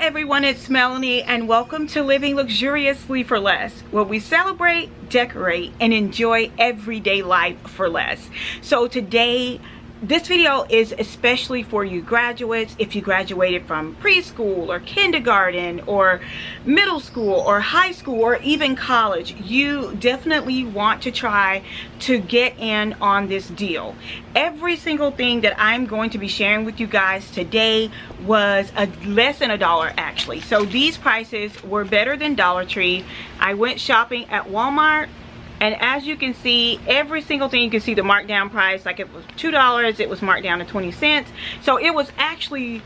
everyone, it's Melanie and welcome to Living Luxuriously for Less, where we celebrate, decorate, and enjoy everyday life for less. So today, this video is especially for you graduates. If you graduated from preschool or kindergarten or middle school or high school or even college, you definitely want to try to get in on this deal. Every single thing that I'm going to be sharing with you guys today was less than $1 actually. So these prices were better than Dollar Tree. I went shopping at Walmart. And as you can see, every single thing, you can see the markdown price. Like it was $2, it was marked down to 20 cents. So it was actually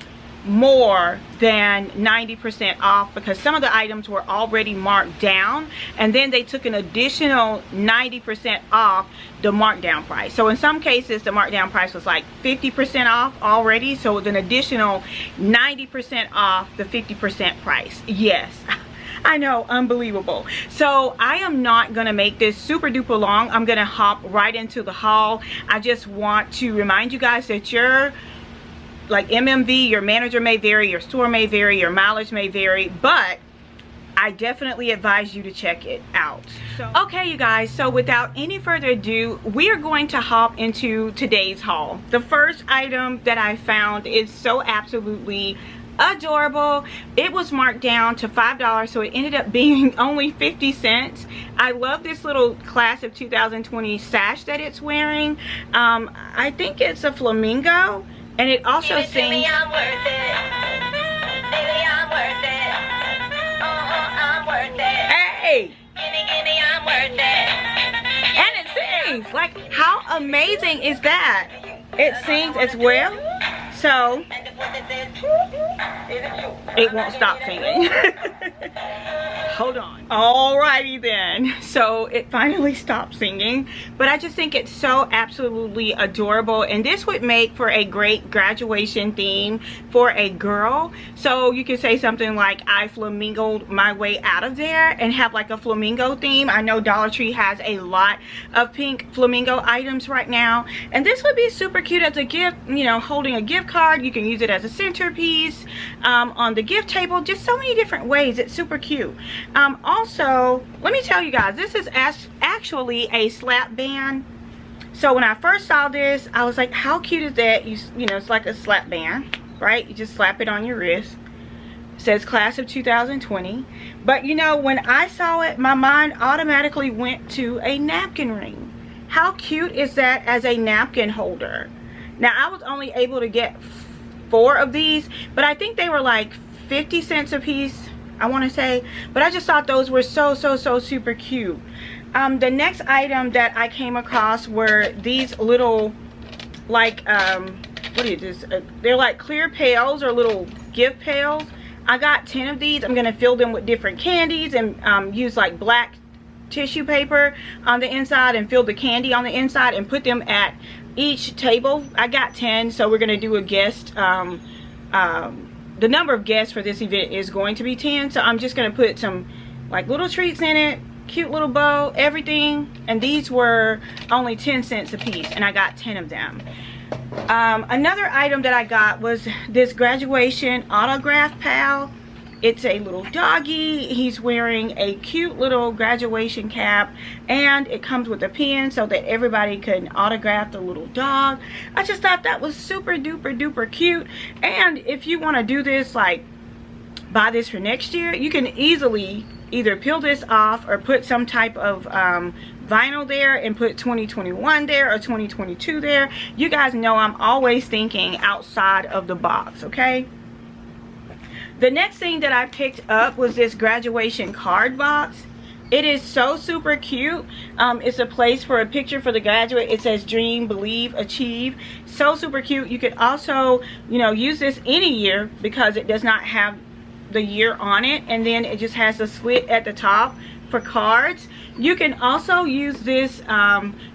more than 90% off because some of the items were already marked down. And then they took an additional 90% off the markdown price. So in some cases, the markdown price was like 50% off already. So it was an additional 90% off the 50% price. Yes. I know, unbelievable. So I am not gonna make this super duper long. I'm gonna hop right into the haul. I just want to remind you guys that your like MMV, your manager may vary, your store may vary, your mileage may vary, but I definitely advise you to check it out. Okay, you guys, so without any further ado, we are going to hop into today's haul. The first item that I found is so absolutely adorable. It was marked down to $5, so it ended up being only 50 cents. I love this little class of 2020 sash that it's wearing. I think it's a Flamingo, and it also sings, Baby, I'm worth it. Baby, I'm worth it. I'm worth it. hey, Gimme, I'm worth it. and it sings. Like, how amazing is that? It sings as well, so it won't stop singing. Hold on. Alrighty then. So it finally stopped singing, but I just think it's so absolutely adorable, and this would make for a great graduation theme for a girl. So you can say something like, I flamingoed my way out of there, and have like a flamingo theme. I know Dollar Tree has a lot of pink flamingo items right now, and this would be super cute as a gift, you know, holding a gift card. You can use it as a centerpiece on the gift table, just so many different ways. It's super cute. Also, let me tell you guys, this is actually a slap band. So when I first saw this, I was like, how cute is that? You know, it's like a slap band, right? You just slap it on your wrist. It says class of 2020. But you know, when I saw it, my mind automatically went to a napkin ring. How cute is that as a napkin holder? Now, I was only able to get 4 of these, but I think they were like 50 cents a piece, I want to say. But I just thought those were so super cute. The next item that I came across were these little, like, what is this? They're like clear pails or little gift pails. I got 10 of these. I'm going to fill them with different candies and use like black tissue paper on the inside and fill the candy on the inside and put them at each table. I got 10, so we're going to do a guest. The number of guests for this event is going to be 10, so I'm just going to put some like little treats in it, cute little bow, everything, and these were only 10 cents a piece, and I got 10 of them. Another item that I got was this graduation autograph pal. It's a little doggy. He's wearing a cute little graduation cap, and it comes with a pen so that everybody can autograph the little dog. I just thought that was super duper cute. And if you want to do this, like buy this for next year, you can easily either peel this off or put some type of vinyl there and put 2021 there or 2022 there. You guys know I'm always thinking outside of the box, okay? The next thing that I picked up was this graduation card box. It is so super cute. It's a place for a picture for the graduate. It says dream, believe, achieve. So super cute. You could also, you know, use this any year because it does not have the year on it, and then it just has a slit at the top for cards. You can also use this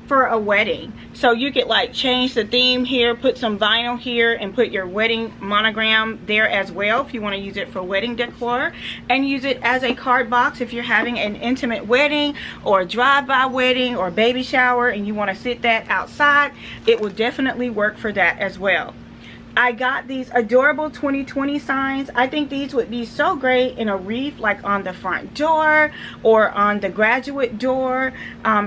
for a wedding, so you could like change the theme here, put some vinyl here, and put your wedding monogram there as well if you want to use it for wedding decor, and use it as a card box if you're having an intimate wedding or a drive-by wedding or baby shower and you want to sit that outside. It will definitely work for that as well. I got these adorable 2020 signs. I think these would be so great in a wreath, like on the front door or on the graduate door,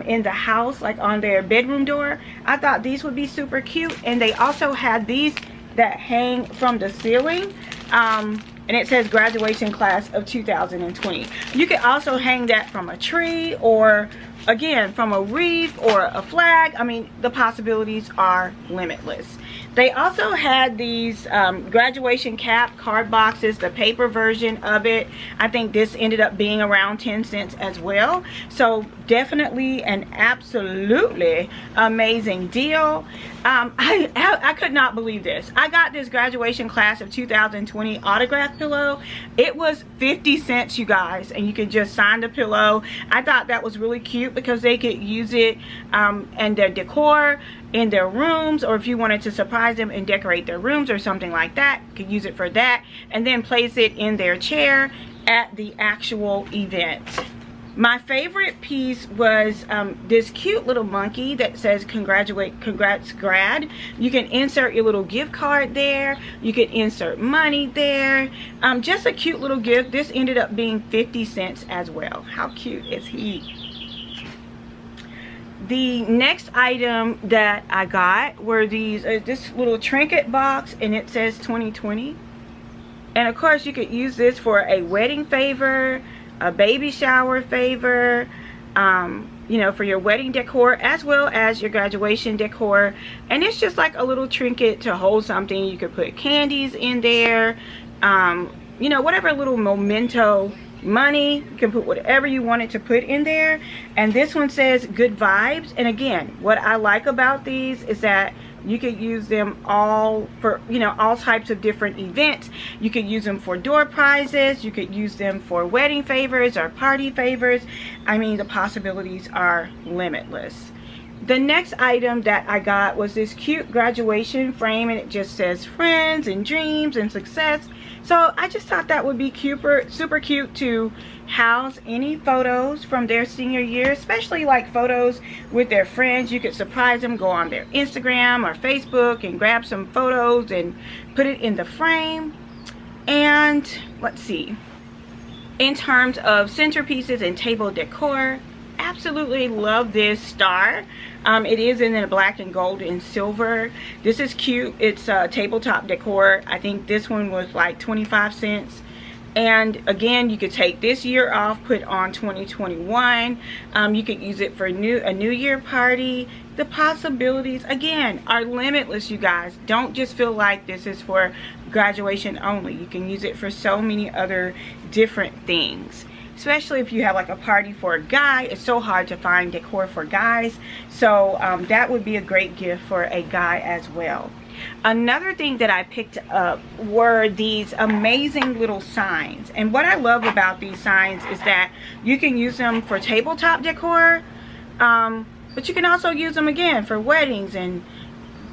in the house, like on their bedroom door. I thought these would be super cute. And they also had these that hang from the ceiling, and it says graduation class of 2020. You could also hang that from a tree, or again from a wreath or a flag. I mean, the possibilities are limitless. They also had these graduation cap card boxes, the paper version of it. I think this ended up being around 10 cents as well. So definitely an absolutely amazing deal. I could not believe this. I got this graduation class of 2020 autograph pillow. It was 50 cents, you guys, and you could just sign the pillow. I thought that was really cute because they could use it in their decor in their rooms, or if you wanted to surprise them and decorate their rooms or something like that, you could use it for that, and then place it in their chair at the actual event. My favorite piece was this cute little monkey that says congrats grad. You can insert your little gift card there. You can insert money there. Just a cute little gift. This ended up being 50 cents as well. How cute is he? The next item that I got were these this little trinket box, and it says 2020. And of course you could use this for a wedding favor, a baby shower favor, you know, for your wedding decor as well as your graduation decor. And it's just like a little trinket to hold something. You could put candies in there, you know, whatever little memento, money. You can put whatever you wanted to put in there. And this one says good vibes. And again, what I like about these is that you could use them all for, you know, all types of different events. You could use them for door prizes. You could use them for wedding favors or party favors. I mean, the possibilities are limitless. The next item that I got was this cute graduation frame, and it just says friends and dreams and success. So I just thought that would be super cute to house any photos from their senior year, especially like photos with their friends. You could surprise them, go on their Instagram or Facebook and grab some photos and put it in the frame. And let's see, in terms of centerpieces and table decor, absolutely love this star. It is in the black and gold and silver. This is cute. It's tabletop decor. I think this one was like 25 cents. And again, you could take this year off, put on 2021. You could use it for a new year party. The possibilities again are limitless, you guys. Don't just feel like this is for graduation only. You can use it for so many other different things. Especially if you have like a party for a guy. It's so hard to find decor for guys. So that would be a great gift for a guy as well. Another thing that I picked up were these amazing little signs. And what I love about these signs is that you can use them for tabletop decor. But you can also use them again for weddings and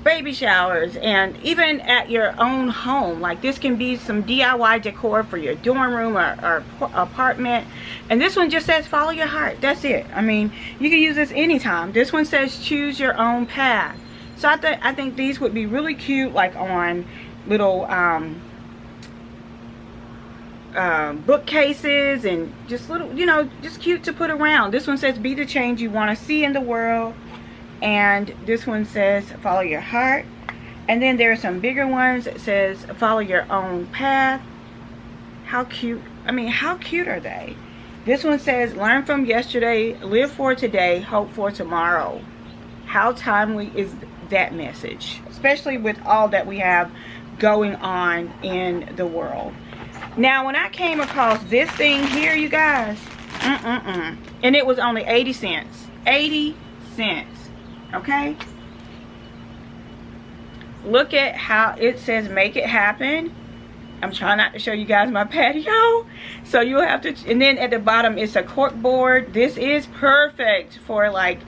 baby showers, and even at your own home. Like this can be some DIY decor for your dorm room or apartment. And this one just says follow your heart. That's it. I mean, you can use this anytime. This one says choose your own path. So I think these would be really cute, like on little bookcases, and just little, you know, just cute to put around. This one says be the change you want to see in the world. And this one says follow your heart. And then there are some bigger ones that says follow your own path. How cute. I mean, how cute are they? This one says learn from yesterday, live for today, hope for tomorrow. How timely is that message, especially with all that we have going on in the world. Now when I came across this thing here, you guys, and it was only 80 cents. 80 cents. Okay, look at how it says make it happen. I'm trying not to show you guys my patio, so you'll have to, and then at the bottom it's a cork board. This is perfect for like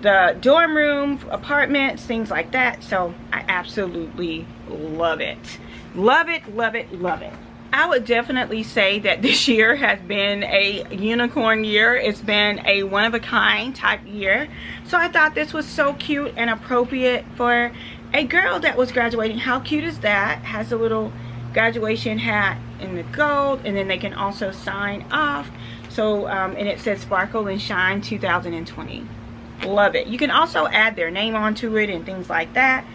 the dorm room, apartments, things like that. So I absolutely love it. Love it, love it, love it. I would definitely say that this year has been a unicorn year. It's been a one-of-a-kind type year. So I thought this was so cute and appropriate for a girl that was graduating. How cute is that? Has a little graduation hat in the gold, and then they can also sign off. So and it says Sparkle and Shine 2020. Love it. You can also add their name onto it and things like that.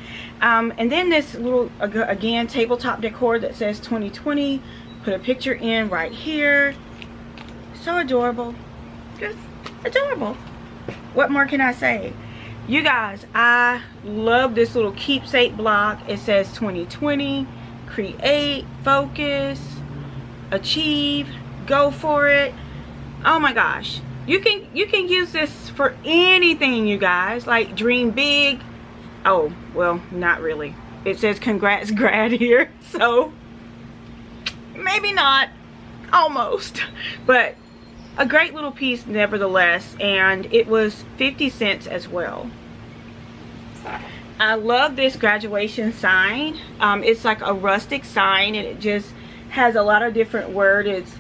And then this little, again, tabletop decor that says 2020. Put a picture in right here. So adorable. Just adorable. What more can I say? You guys, I love this little keepsake block. It says 2020. Create, focus, achieve, go for it. Oh my gosh. You can use this for anything, you guys. Like dream big. Oh, well, not really. It says congrats grad here, so maybe not. Almost. But a great little piece nevertheless, and it was 50 cents as well. I love this graduation sign. It's like a rustic sign, and it just has a lot of different words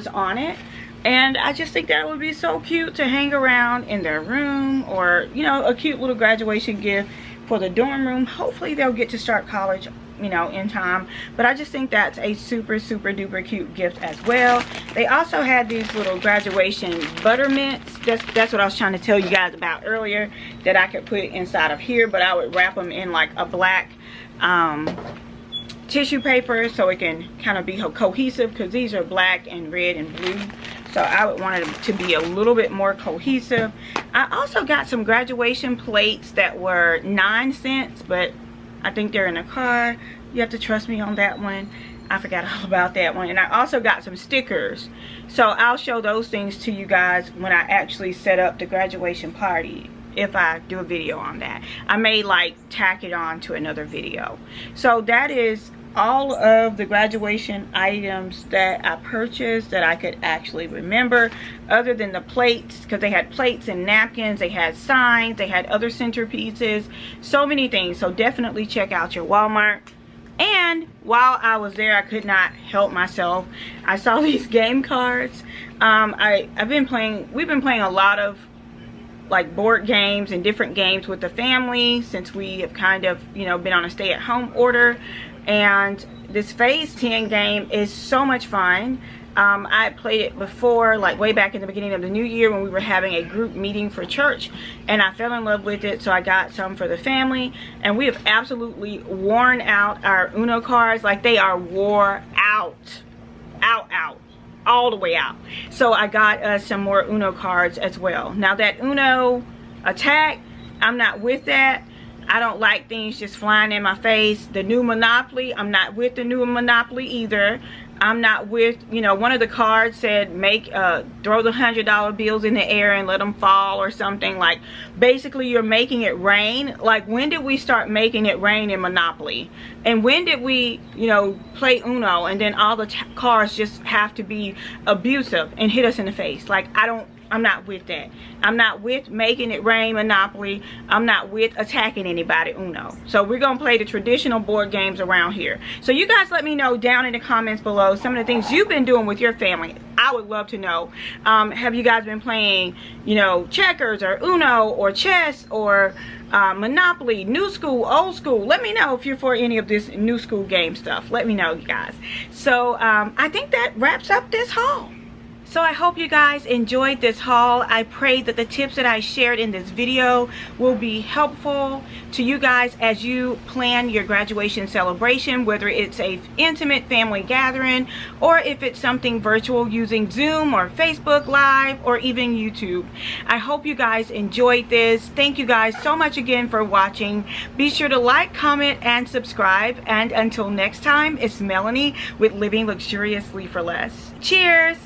on it. And I just think that would be so cute to hang around in their room, or, you know, a cute little graduation gift for the dorm room. Hopefully they'll get to start college, you know, in time. But I just think that's a super, super duper cute gift as well. They also had these little graduation butter mints. That's what I was trying to tell you guys about earlier, that I could put inside of here, but I would wrap them in like a black tissue paper so it can kind of be cohesive, because these are black and red and blue. So I would want it to be a little bit more cohesive. I also got some graduation plates that were 9 cents, but I think they're in the car. You have to trust me on that one. I forgot all about that one. And I also got some stickers. So I'll show those things to you guys when I actually set up the graduation party, if I do a video on that. I may like tack it on to another video. So that is all of the graduation items that I purchased that I could actually remember, other than the plates, because they had plates and napkins, they had signs, they had other centerpieces, so many things. So definitely check out your Walmart. And while I was there, I could not help myself. I saw these game cards. We've been playing a lot of like board games and different games with the family since we have kind of, you know, been on a stay-at-home order. And this phase 10 game is so much fun. I played it before, like way back in the beginning of the new year when we were having a group meeting for church, and I fell in love with it, so I got some for the family. And we have absolutely worn out our Uno cards. Like, they are wore out, all the way out. So I got some more Uno cards as well. Now that Uno attack, I'm not with that. I don't like things just flying in my face. The new Monopoly, I'm not with the new Monopoly either. I'm not with, you know, one of the cards said throw the $100 bills in the air and let them fall or something. Like, basically you're making it rain. Like, when did we start making it rain in Monopoly? And when did we, you know, play Uno and then all the cards just have to be abusive and hit us in the face? Like, I'm not with that. I'm not with making it rain Monopoly. I'm not with attacking anybody Uno. So we're going to play the traditional board games around here. So you guys let me know down in the comments below some of the things you've been doing with your family. I would love to know. Have you guys been playing, you know, checkers or Uno or chess or Monopoly, new school, old school? Let me know if you're for any of this new school game stuff. Let me know, you guys. So I think that wraps up this haul. So I hope you guys enjoyed this haul. I pray that the tips that I shared in this video will be helpful to you guys as you plan your graduation celebration, whether it's a intimate family gathering or if it's something virtual using Zoom or Facebook Live or even YouTube. I hope you guys enjoyed this. Thank you guys so much again for watching. Be sure to like, comment, and subscribe. And until next time, it's Melanie with Living Luxuriously for Less. Cheers!